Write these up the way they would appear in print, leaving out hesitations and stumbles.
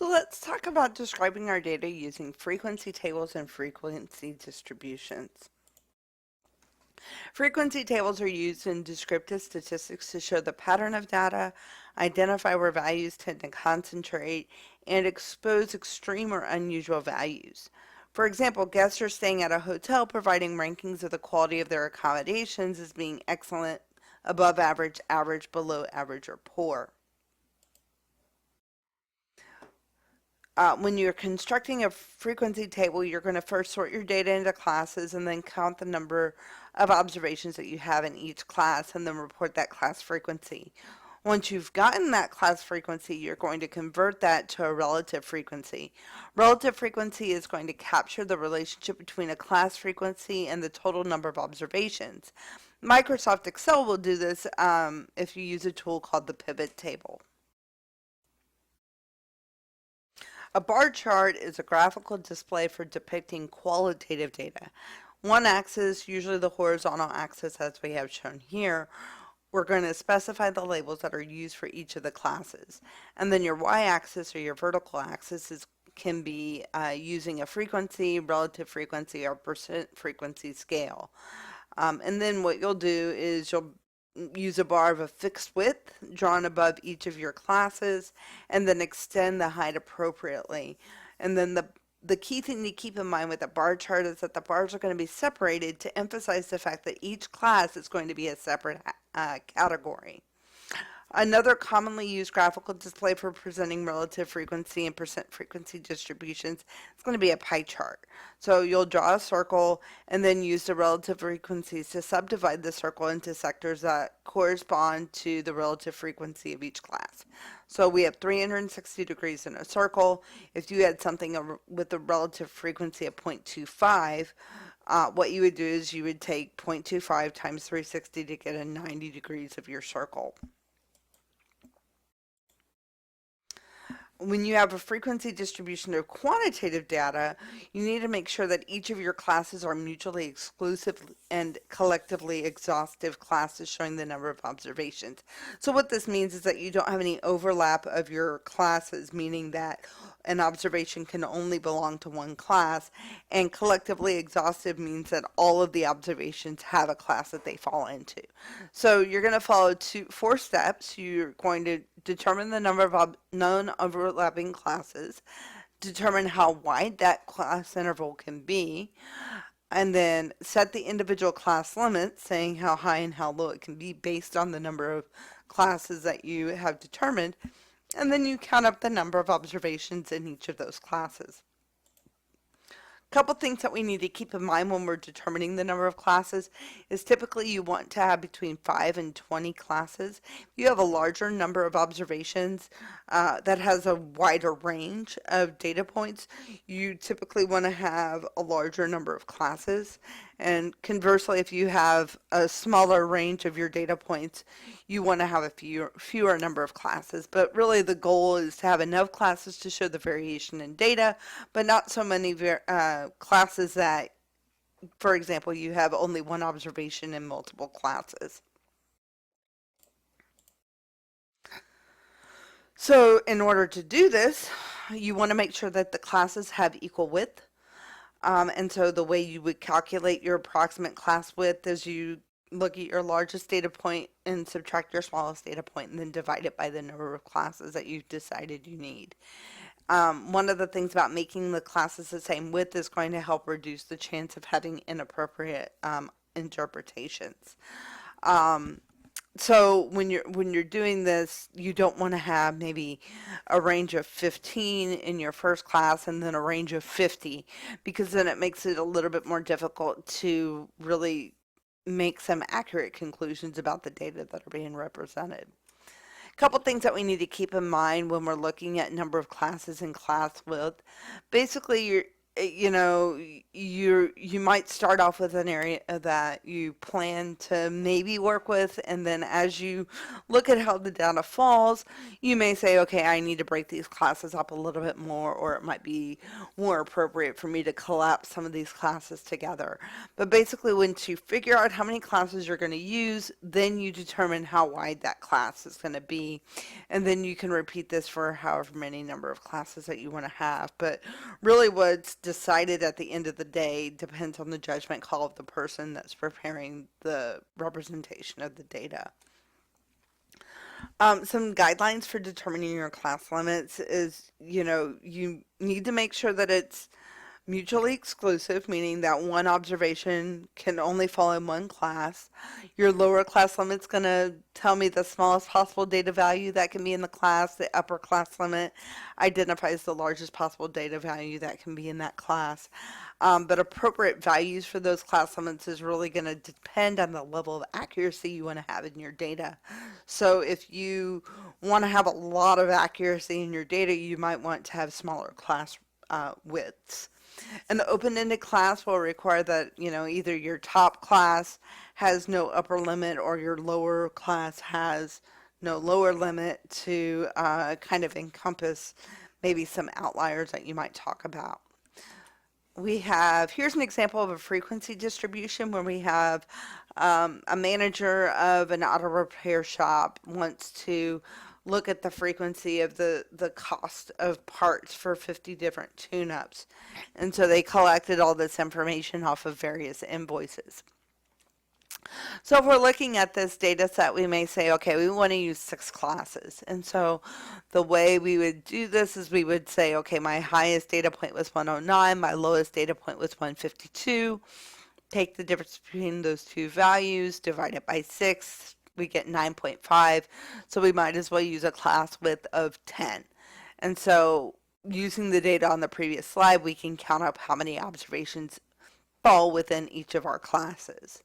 So let's talk about describing our data using frequency tables and frequency distributions. Frequency tables are used in descriptive statistics to show the pattern of data, identify where values tend to concentrate, and expose extreme or unusual values. For example, guests are staying at a hotel providing rankings of the quality of their accommodations as being excellent, above average, average, below average, or poor. When you're constructing a frequency table, you're going to first sort your data into classes and then count the number of observations that you have in each class and then report that class frequency. Once you've gotten that class frequency, you're going to convert that to a relative frequency. Relative frequency is going to capture the relationship between a class frequency and the total number of observations. Microsoft Excel will do this if you use a tool called the pivot table. A bar chart is a graphical display for depicting qualitative data. One axis, usually the horizontal axis as we have shown here, we're going to specify the labels that are used for each of the classes. And then your y-axis or your vertical axis can be using a frequency, relative frequency, or percent frequency scale. And then what you'll do is you'll use a bar of a fixed width drawn above each of your classes and then extend the height appropriately. And then the key thing to keep in mind with a bar chart is that the bars are going to be separated to emphasize the fact that each class is going to be a separate category. Another commonly used graphical display for presenting relative frequency and percent frequency distributions is going to be a pie chart. So you'll draw a circle and then use the relative frequencies to subdivide the circle into sectors that correspond to the relative frequency of each class. So we have 360 degrees in a circle. If you had something with a relative frequency of 0.25, what you would do is you would take 0.25 times 360 to get a 90 degrees of your circle. When you have a frequency distribution of quantitative data, you need to make sure that each of your classes are mutually exclusive and collectively exhaustive classes showing the number of observations. So what this means is that you don't have any overlap of your classes, meaning that an observation can only belong to one class, and collectively exhaustive means that all of the observations have a class that they fall into. So you're going to follow four steps. You're going to determine the number of known overlapping classes, determine how wide that class interval can be, and then set the individual class limits, saying how high and how low it can be based on the number of classes that you have determined, and then you count up the number of observations in each of those classes. Couple things that we need to keep in mind when we're determining the number of classes is typically you want to have between 5 and 20 classes. If you have a larger number of observations that has a wider range of data points, you typically want to have a larger number of classes. And conversely, if you have a smaller range of your data points, you want to have a fewer number of classes. But really the goal is to have enough classes to show the variation in data, but not so many classes that, for example, you have only one observation in multiple classes. So in order to do this, you want to make sure that the classes have equal width. And so the way you would calculate your approximate class width is you look at your largest data point and subtract your smallest data point and then divide it by the number of classes that you've decided you need. One of the things about making the classes the same width is going to help reduce the chance of having inappropriate interpretations. So when you're doing this, you don't want to have maybe a range of 15 in your first class and then a range of 50, because then it makes it a little bit more difficult to really make some accurate conclusions about the data that are being represented. A couple things that we need to keep in mind when we're looking at number of classes and class width. Basically, you know, you might start off with an area that you plan to maybe work with, and then as you look at how the data falls, you may say, okay, I need to break these classes up a little bit more, or it might be more appropriate for me to collapse some of these classes together. But basically, once you figure out how many classes you're going to use, then you determine how wide that class is going to be, and then you can repeat this for however many number of classes that you want to have. But really what's decided at the end of the day depends on the judgment call of the person that's preparing the representation of the data. Some guidelines for determining your class limits is, you need to make sure that it's mutually exclusive, meaning that one observation can only fall in one class. Your lower class limit's going to tell me the smallest possible data value that can be in the class. The upper class limit identifies the largest possible data value that can be in that class. But appropriate values for those class limits is really going to depend on the level of accuracy you want to have in your data. So if you want to have a lot of accuracy in your data, you might want to have smaller class widths. And the open-ended class will require that, either your top class has no upper limit or your lower class has no lower limit to kind of encompass maybe some outliers that you might talk about. Here's an example of a frequency distribution where we have a manager of an auto repair shop wants to look at the frequency of the cost of parts for 50 different tune-ups. And so they collected all this information off of various invoices. So if we're looking at this data set, we may say, okay, we want to use 6 classes. And so the way we would do this is we would say, okay, my highest data point was 109, my lowest data point was 152. Take the difference between those two values, divide it by 6, we get 9.5. So we might as well use a class width of 10. And so using the data on the previous slide, we can count up how many observations fall within each of our classes.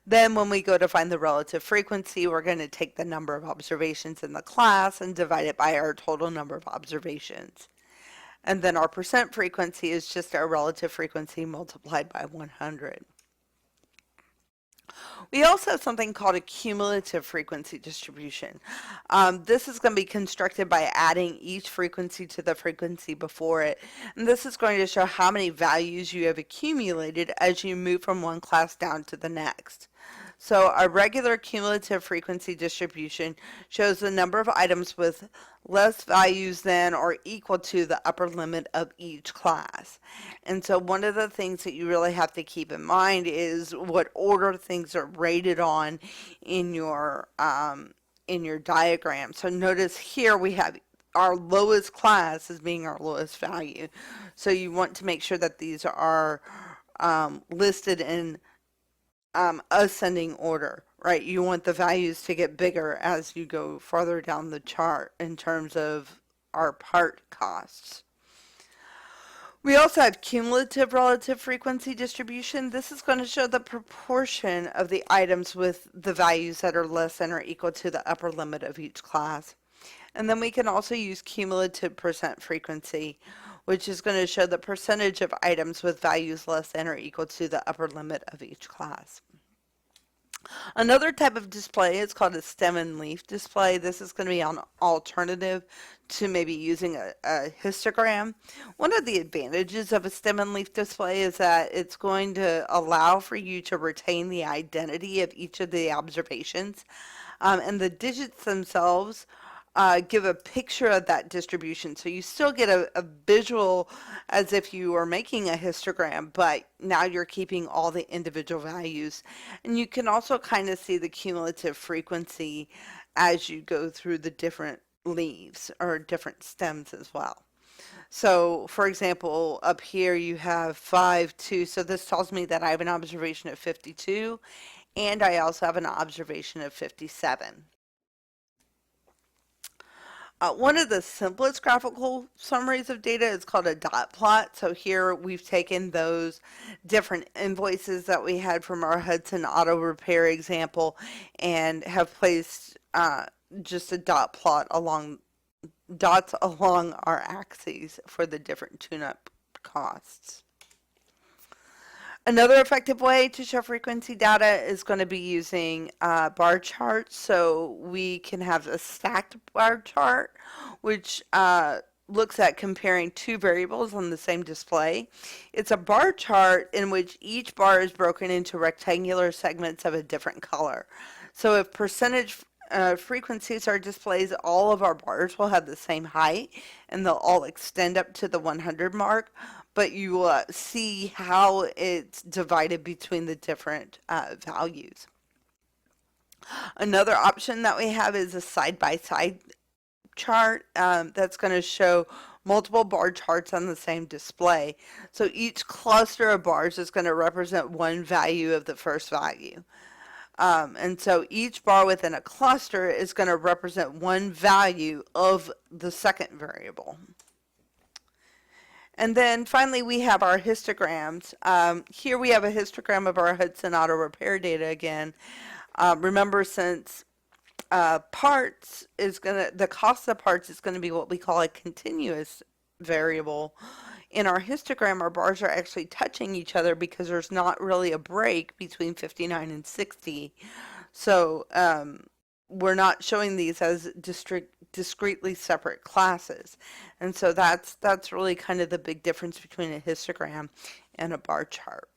Then when we go to find the relative frequency, we're going to take the number of observations in the class and divide it by our total number of observations. And then our percent frequency is just our relative frequency multiplied by 100. We also have something called a cumulative frequency distribution. This is going to be constructed by adding each frequency to the frequency before it. And this is going to show how many values you have accumulated as you move from one class down to the next. So a regular cumulative frequency distribution shows the number of items with less values than or equal to the upper limit of each class. And so one of the things that you really have to keep in mind is what order things are rated on in your diagram. So notice here we have our lowest class as being our lowest value. So you want to make sure that these are listed in ascending order, right? You want the values to get bigger as you go farther down the chart in terms of our part costs. We also have cumulative relative frequency distribution. This is going to show the proportion of the items with the values that are less than or equal to the upper limit of each class. And then we can also use cumulative percent frequency, which is going to show the percentage of items with values less than or equal to the upper limit of each class. Another type of display is called a stem and leaf display. This is going to be an alternative to maybe using a histogram. One of the advantages of a stem and leaf display is that it's going to allow for you to retain the identity of each of the observations, and the digits themselves give a picture of that distribution. So you still get a visual as if you were making a histogram, but now you're keeping all the individual values. And you can also kind of see the cumulative frequency as you go through the different leaves or different stems as well. So for example, up here you have 5, 2. So this tells me that I have an observation of 52, and I also have an observation of 57. One of the simplest graphical summaries of data is called a dot plot. So here we've taken those different invoices that we had from our Hudson Auto Repair example and have placed just a dot plot along dots along our axes for the different tune-up costs. Another effective way to show frequency data is going to be using bar charts. So we can have a stacked bar chart, which looks at comparing two variables on the same display. It's a bar chart in which each bar is broken into rectangular segments of a different color. So if percentage frequencies are displayed, all of our bars will have the same height and they'll all extend up to the 100 mark, but you will see how it's divided between the different values. Another option that we have is a side-by-side chart that's going to show multiple bar charts on the same display. So each cluster of bars is going to represent one value of the first value. And so each bar within a cluster is going to represent one value of the second variable. And then finally we have our histograms. Here we have a histogram of our Hudson Auto Repair data again. Remember, since parts is the cost of parts is going to be what we call a continuous variable. In our histogram, our bars are actually touching each other because there's not really a break between 59 and 60. So we're not showing these as discretely separate classes. And so that's really kind of the big difference between a histogram and a bar chart.